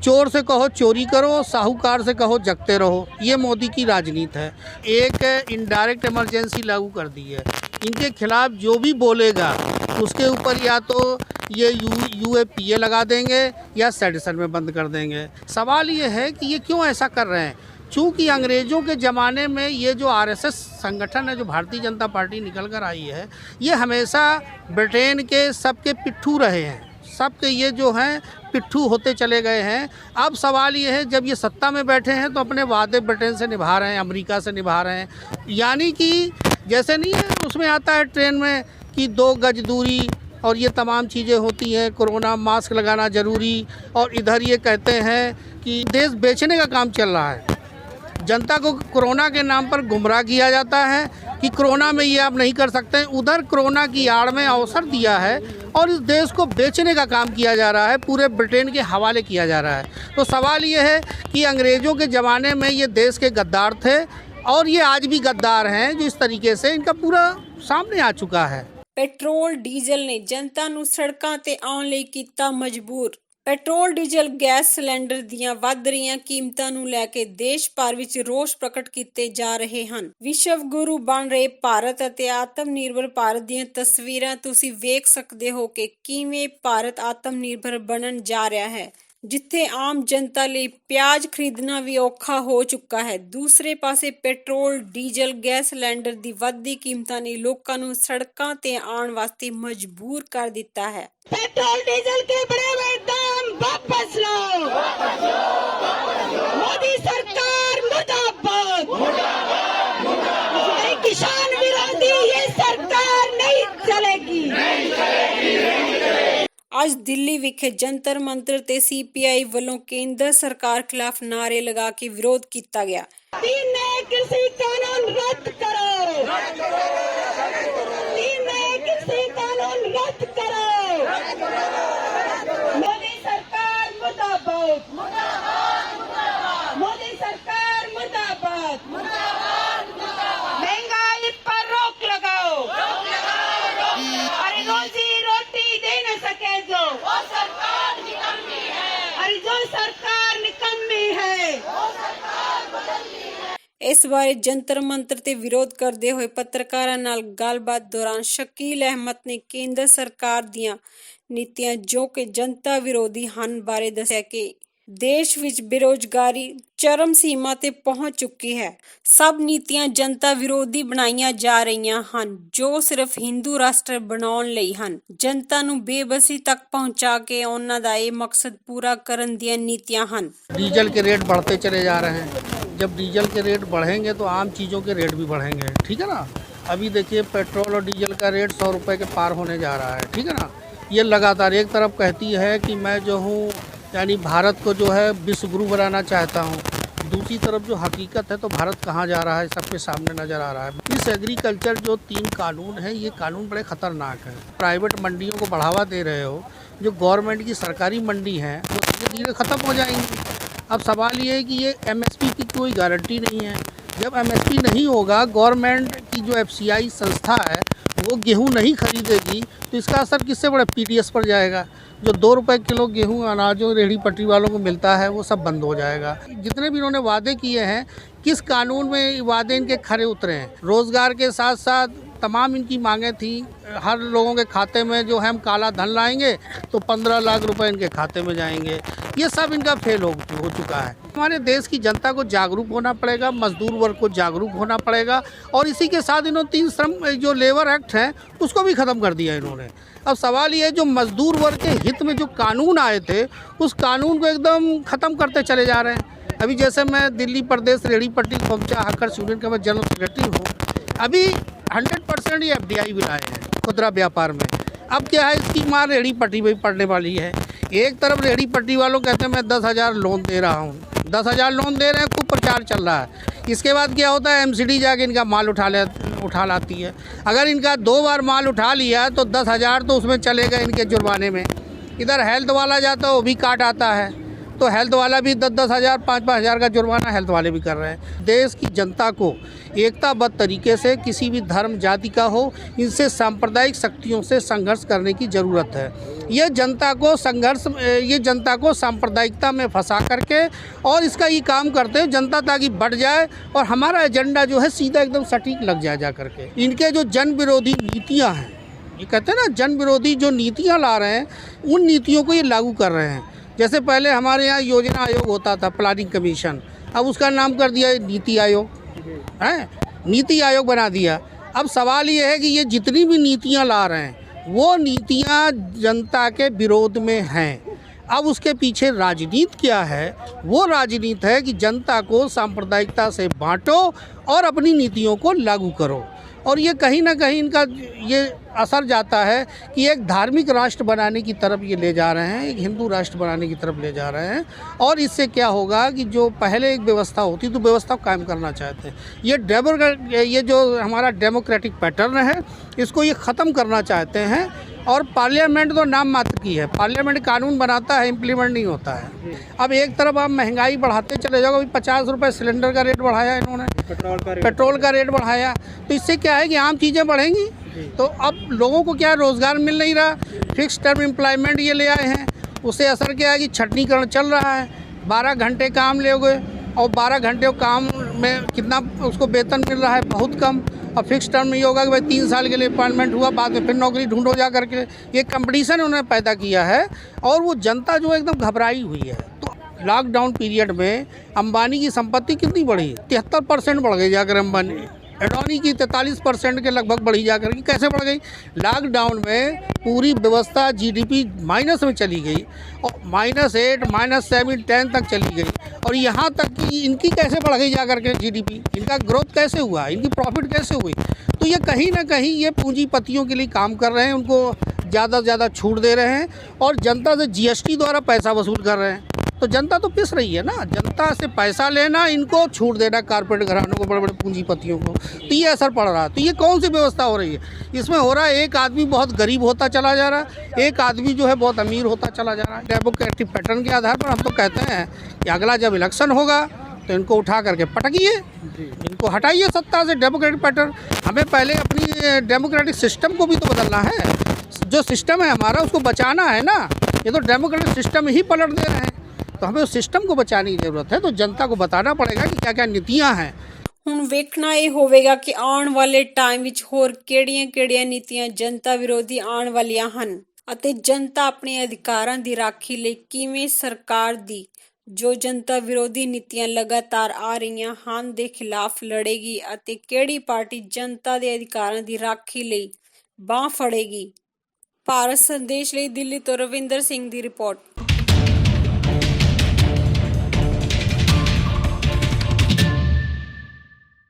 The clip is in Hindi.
चोर से कहो चोरी करो, साहूकार से कहो जगते रहो। ये मोदी की राजनीति है। एक इनडायरेक्ट इमरजेंसी लागू कर दी है। इनके खिलाफ जो भी बोलेगा उसके ऊपर या तो ये यूएपीए लगा देंगे या सेडिशन में बंद कर देंगे। सवाल ये है कि ये क्यों ऐसा कर रहे हैं। चूँकि अंग्रेज़ों के ज़माने में ये जो आरएसएस संगठन है, जो भारतीय जनता पार्टी निकल कर आई है, ये हमेशा ब्रिटेन के सबके पिट्ठू रहे हैं। सबके ये जो हैं पिट्ठू होते चले गए हैं। अब सवाल ये है, जब ये सत्ता में बैठे हैं तो अपने वादे ब्रिटेन से निभा रहे हैं, अमेरिका से निभा रहे हैं। यानी कि जैसे नहीं है उसमें आता है ट्रेन में कि 2 गज दूरी और ये तमाम चीज़ें होती हैं, कोरोना मास्क लगाना ज़रूरी, और इधर ये कहते हैं कि देश बेचने का काम चल रहा है। जनता को कोरोना के नाम पर गुमराह किया जाता है कि कोरोना में ये आप नहीं कर सकते। उधर कोरोना की आड़ में अवसर दिया है और इस देश को बेचने का काम किया जा रहा है, पूरे ब्रिटेन के हवाले किया जा रहा है। तो सवाल ये है कि अंग्रेज़ों के ज़माने में ये देश के गद्दार थे और ये आज भी गद्दार हैं, जो इस तरीके से इनका पूरा सामने आ चुका है। ਪੈਟਰੋਲ ਡੀਜ਼ਲ ਨੇ ਜਨਤਾ ਨੂੰ ਸੜਕਾਂ ਤੇ ਆਉਣ ਲਈ ਕੀਤਾ ਮਜਬੂਰ। ਪੈਟਰੋਲ ਡੀਜ਼ਲ ਗੈਸ ਸਿਲੰਡਰ ਦੀਆਂ ਵੱਧ ਰਹੀਆਂ ਕੀਮਤਾਂ ਨੂੰ ਲੈ ਕੇ ਦੇਸ਼ ਭਰ ਵਿੱਚ ਰੋਸ ਪ੍ਰਗਟ ਕੀਤੇ ਜਾ ਰਹੇ ਹਨ। ਵਿਸ਼ਵ ਗੁਰੂ ਬਣ ਰਹੇ ਭਾਰਤ ਅਤੇ ਆਤਮ ਨਿਰਭਰ ਭਾਰਤ ਦੀਆਂ ਤਸਵੀਰਾਂ ਤੁਸੀਂ ਵੇਖ ਸਕਦੇ ਹੋ ਕਿ ਕਿਵੇਂ ਭਾਰਤ ਆਤਮ ਨਿਰਭਰ ਬਣਨ ਜਾ ਰਿਹਾ ਹੈ, ਜਿੱਥੇ ਆਮ ਜਨਤਾ ਲਈ ਪਿਆਜ਼ ਖਰੀਦਣਾ ਵੀ ਔਖਾ ਹੋ ਚੁੱਕਾ ਹੈ। ਦੂਸਰੇ ਪਾਸੇ ਪੈਟਰੋਲ ਡੀਜ਼ਲ ਗੈਸ ਸਿਲੰਡਰ ਦੀ ਵੱਧਦੀ ਕੀਮਤਾਂ ਨੇ ਲੋਕਾਂ ਨੂੰ ਸੜਕਾਂ ਤੇ ਆਉਣ ਵਾਸਤੇ ਮਜਬੂਰ ਕਰ ਦਿੱਤਾ ਹੈ। पेट्रोल डीजल के बढ़े हुए दाम वापस लो, मोदी सरकार मुर्दाबाद, किसान विरोधी ये सरकार नहीं चलेगी। ਅੱਜ ਦਿੱਲੀ ਵਿਖੇ ਜੰਤਰ ਮੰਤਰ ਤੇ ਸੀਪੀਆਈ ਵੱਲੋਂ ਕੇਂਦਰ ਸਰਕਾਰ ਖਿਲਾਫ ਨਾਅਰੇ ਲਗਾ ਕੇ ਵਿਰੋਧ ਕੀਤਾ ਗਿਆ। 3 नए कृषि कानून रद्द करो, 3 नए कृषि कानून रद्द करो। मोदी सरकार मुर्दाबाद, मोदी सरकार मुर्दाबाद, महंगाई पर रोक लगाओ, अरे रोजी रोटी दे न सके जो वो सरकार निकम्मी है, अरे जो सरकार निकम्मी है। ਇਸ ਬਾਰੇ ਜੰਤਰ ਮੰਤਰ ਤੇ ਵਿਰੋਧ ਕਰਦੇ ਹੋਏ ਪੱਤਰਕਾਰਾਂ ਨਾਲ ਗੱਲਬਾਤ ਦੌਰਾਨ ਸ਼ਕੀਲ ਅਹਿਮਦ ਨੇ ਕੇਂਦਰ ਸਰਕਾਰ ਦੀਆਂ ਨੀਤੀਆਂ ਜੋ ਕਿ ਜਨਤਾ ਵਿਰੋਧੀ ਹਨ ਬਾਰੇ ਦੱਸਿਆ ਕਿ ਦੇਸ਼ ਵਿੱਚ ਬੇਰੁਜ਼ਗਾਰੀ ਚਰਮ ਸੀਮਾ ਤੇ ਪਹੁੰਚ ਚੁੱਕੀ ਹੈ। ਸਭ ਨੀਤੀਆਂ ਜਨਤਾ ਵਿਰੋਧੀ ਬਣਾਈਆਂ ਜਾ ਰਹੀਆਂ ਹਨ ਜੋ ਸਿਰਫ ਹਿੰਦੂ ਰਾਸ਼ਟਰ ਬਣਾਉਣ ਲਈ ਹਨ। ਜਨਤਾ ਨੂੰ ਬੇਬਸੀ ਤੱਕ ਪਹੁੰਚਾ ਕੇ ਉਹਨਾਂ ਦਾ ਇਹ ਮਕਸਦ ਪੂਰਾ ਕਰਨ ਦੀਆਂ ਨੀਤੀਆਂ ਹਨ। डीजल के रेट बढ़ते चले जा रहे हैं। जब डीजल के रेट बढ़ेंगे तो आम चीज़ों के रेट भी बढ़ेंगे, ठीक है ना। अभी देखिए पेट्रोल और डीजल का रेट 100 रुपये के पार होने जा रहा है, ठीक है ना। ये लगातार एक तरफ कहती है कि मैं जो हूँ यानी भारत को जो है विश्व गुरु बनाना चाहता हूँ, दूसरी तरफ जो हकीकत है तो भारत कहाँ जा रहा है सबके सामने नज़र आ रहा है। इस एग्रीकल्चर जो 3 कानून हैं, ये कानून बड़े ख़तरनाक हैं। प्राइवेट मंडियों को बढ़ावा दे रहे हो, जो गवर्नमेंट की सरकारी मंडी हैं वो धीरे धीरे ख़त्म हो जाएंगी। अब सवाल ये है कि ये एमएसपी की कोई गारंटी नहीं है। जब एमएसपी नहीं होगा, गवर्नमेंट की जो एफसीआई संस्था है वो गेहूं नहीं खरीदेगी तो इसका असर किससे बड़ा पीडीएस पर जाएगा। जो 2 रुपए किलो गेहूं अनाजों रेहड़ी पटरी वालों को मिलता है वो सब बंद हो जाएगा। जितने भी इन्होंने वादे किए हैं, किस कानून में वादे इनके खरे उतरे हैं। रोज़गार के साथ साथ तमाम इनकी मांगें थी। हर लोगों के खाते में जो है हम काला धन लाएंगे तो 15 लाख रुपए इनके खाते में जाएंगे। ये सब इनका फेल हो चुका है। हमारे देश की जनता को जागरूक होना पड़ेगा, मजदूर वर्ग को जागरूक होना पड़ेगा, और इसी के साथ इन्होंने 3 श्रम जो लेबर एक्ट हैं उसको भी ख़त्म कर दिया इन्होंने। अब सवाल ये है, जो मजदूर वर्ग के हित में जो कानून आए थे उस कानून को एकदम ख़त्म करते चले जा रहे हैं। अभी जैसे मैं दिल्ली प्रदेश रेहड़ी पट्टी पहुँचा हकर्स यूनियन का मैं जनरल सेक्रेटरी हूँ। अभी 100% ये FDI भी लाए हैं खुदरा व्यापार में। अब क्या है, इसकी मार रेहड़ी पट्टी में पड़ने वाली है। एक तरफ रेहड़ी पट्टी वालों कहते हैं मैं 10,000 लोन दे रहा हूँ, 10,000 लोन दे रहे हैं, खूब प्रचार चल रहा है। इसके बाद क्या होता है, MCD जाके इनका माल उठा लाती है। अगर इनका 2 बार माल उठा लिया तो 10,000 तो उसमें चले गए इनके जुर्माने में। इधर हेल्थ वाला जाता है वो भी काट आता है। तो हेल्थ वाला भी 10-10 हज़ार 5-5 हज़ार का जुर्माना हेल्थ वाले भी कर रहे हैं। देश की जनता को एकताबद्ध तरीके से किसी भी धर्म जाति का हो, इनसे सांप्रदायिक शक्तियों से संघर्ष करने की ज़रूरत है। ये जनता को सांप्रदायिकता में फंसा करके और इसका ये काम करते हैं जनता ताकि बढ़ जाए और हमारा एजेंडा जो है सीधा एकदम सटीक लग जाए जा करके। इनके जो जन विरोधी नीतियाँ हैं, ये कहते हैं ना जन विरोधी जो नीतियाँ ला रहे हैं, उन नीतियों को ये लागू कर रहे हैं। जैसे पहले हमारे यहाँ योजना आयोग होता था, प्लानिंग कमीशन, अब उसका नाम कर दिया नीति आयोग है, नीति आयोग बना दिया। अब सवाल ये है कि ये जितनी भी नीतियाँ ला रहे हैं वो नीतियाँ जनता के विरोध में हैं। अब उसके पीछे राजनीति क्या है? वो राजनीति है कि जनता को सांप्रदायिकता से बांटो और अपनी नीतियों को लागू करो। और ये कहीं ना कहीं इनका ये असर जाता है कि एक धार्मिक राष्ट्र बनाने की तरफ ये ले जा रहे हैं, एक हिंदू राष्ट्र बनाने की तरफ ले जा रहे हैं। और इससे क्या होगा कि जो पहले एक व्यवस्था होती तो व्यवस्था को कायम करना चाहते हैं। ये जो हमारा डेमोक्रेटिक पैटर्न है इसको ये ख़त्म करना चाहते हैं। और पार्लियामेंट तो नाम मात्र की है, पार्लियामेंट कानून बनाता है, इम्प्लीमेंट नहीं होता है। अब एक तरफ आप महंगाई बढ़ाते चले जाओगे, अभी 50 रुपये सिलेंडर का रेट बढ़ाया इन्होंने, पेट्रोल का रेट बढ़ाया, तो इससे क्या है कि आम चीज़ें बढ़ेंगी। तो अब लोगों को क्या रोज़गार मिल नहीं रहा, फिक्स टर्म एम्प्लॉयमेंट ये ले आए हैं, उससे असर क्या है कि छटनीकरण चल रहा है। 12 घंटे काम लोगे और 12 घंटे काम में कितना उसको वेतन मिल रहा है, बहुत कम। और फिक्स टर्म में ये होगा कि भाई 3 साल के लिए अपॉइंटमेंट हुआ, बाद में फिर नौकरी ढूंढो जा करके। ये कंपटीशन उन्होंने पैदा किया है और वो जनता जो एकदम घबराई हुई है। तो लॉकडाउन पीरियड में अंबानी की संपत्ति कितनी बढ़ी? 73% बढ़ गई जाकर अंबानी। एडोनी की 43% के लगभग बढ़ी जाकर के। कैसे बढ़ गई? लॉकडाउन में पूरी व्यवस्था जीडीपी माइनस में चली गई और -8, -7, 10 तक चली गई। और यहाँ तक कि इनकी कैसे बढ़ गई जाकर के जीडीपी, इनका ग्रोथ कैसे हुआ, इनकी प्रॉफिट कैसे हुई? तो ये कहीं ना कहीं ये पूंजीपतियों के लिए काम कर रहे हैं, उनको ज़्यादा से ज़्यादा छूट दे रहे हैं और जनता से जीएसटी द्वारा पैसा वसूल कर रहे हैं। तो जनता तो पिस रही है ना, जनता से पैसा लेना, इनको छूट देना कारपोरेट घरानों को, बड़े बड़े पूंजीपतियों को। तो ये असर पड़ रहा है। तो ये कौन सी व्यवस्था हो रही है? इसमें हो रहा है एक आदमी बहुत गरीब होता चला जा रहा है, एक आदमी जो है बहुत अमीर होता चला जा रहा है। डेमोक्रेटिक पैटर्न के आधार पर हम तो कहते हैं कि अगला जब इलेक्शन होगा तो इनको उठा करके पटकिए, इनको हटाइए सत्ता से। डेमोक्रेटिक पैटर्न, हमें पहले अपनी डेमोक्रेटिक सिस्टम को भी तो बदलना है। जो सिस्टम है हमारा उसको बचाना है ना। ये तो डेमोक्रेटिक सिस्टम ही पलट दे रहे हैं, तो हमें उस सिस्टम को बचाने की ज़रूरत है। तो जनता को बताना पड़ेगा कि क्या क्या नीतियाँ हैं। ਹੁਣ ਵੇਖਣਾ ਇਹ ਹੋਵੇਗਾ ਕਿ ਆਉਣ ਵਾਲੇ ਟਾਈਮ ਵਿੱਚ ਹੋਰ ਕਿਹੜੀਆਂ-ਕਿਹੜੀਆਂ ਨੀਤੀਆਂ ਜਨਤਾ ਵਿਰੋਧੀ ਆਉਣ ਵਾਲੀਆਂ ਹਨ ਅਤੇ ਜਨਤਾ ਆਪਣੇ ਅਧਿਕਾਰਾਂ ਦੀ ਰਾਖੀ ਲਈ ਕਿਵੇਂ ਸਰਕਾਰ ਦੀ ਜੋ ਜਨਤਾ ਵਿਰੋਧੀ ਨੀਤੀਆਂ ਲਗਾਤਾਰ ਆ ਰਹੀਆਂ ਹਨ ਦੇ ਖਿਲਾਫ ਲੜੇਗੀ ਅਤੇ ਕਿਹੜੀ ਪਾਰਟੀ ਜਨਤਾ ਦੇ ਅਧਿਕਾਰਾਂ ਦੀ ਰਾਖੀ ਲਈ ਬਾਂਹ ਫੜੇਗੀ। ਭਾਰਤ ਸੰਦੇਸ਼ ਲਈ ਦਿੱਲੀ ਤੋਂ ਰਵਿੰਦਰ ਸਿੰਘ ਦੀ ਰਿਪੋਰਟ।